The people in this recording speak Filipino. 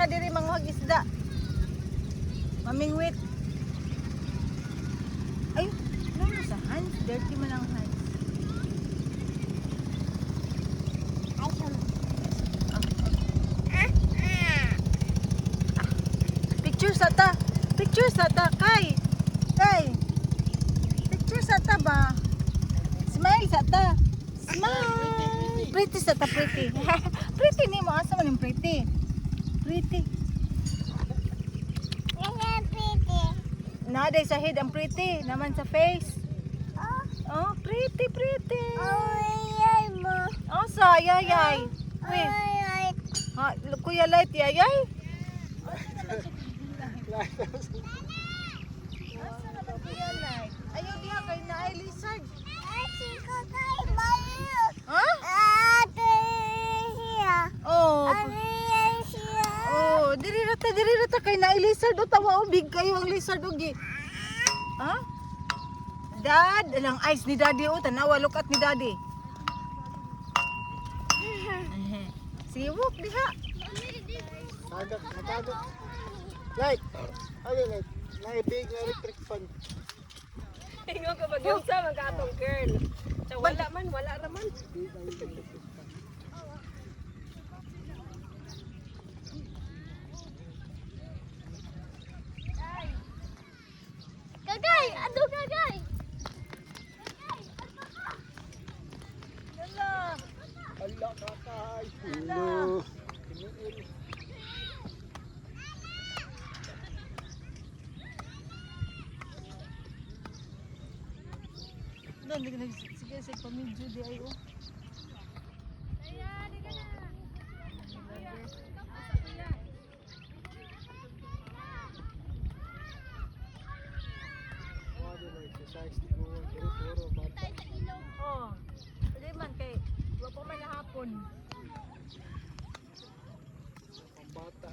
ka diri manguhag isda. Mamingwit. Ay, ano sa hands? Dirty man ang hands. Picture sa ta. Picture sa ta. Kay. Picture sa ta ba? Smile sa ta. Smile. Pretty sa ta, pretty. Pretty ni mo. Asa man yung pretty? Pretty. Naday sa head ang pretty. Naman sa face. Oh, pretty. Oh, sa yayay. Wait. Ha, Kuya Light, yayay? Asa na ba Kuya Light? Ayaw diha kay na ay lizard. Ha? Oh. Oh, diri rata kay na ay lizard o tawa o big kayo ang lizard o gi. Ha? Dad, ilang eyes ni Daddy o tanawa look at ni Daddy. Siwok diha. Matagak. Light. Ano light? Naibig na electric fan. Ingo ka ba yung sa mga atong girl. Sa wala raman. Kagay! Ano kagay? Dala. Ala kakay. Ala. Doon, sige, pamidyo di ay o. Exercise di ko puro bata. Oh, pwede man kay, wala pa man hapon. Ang bata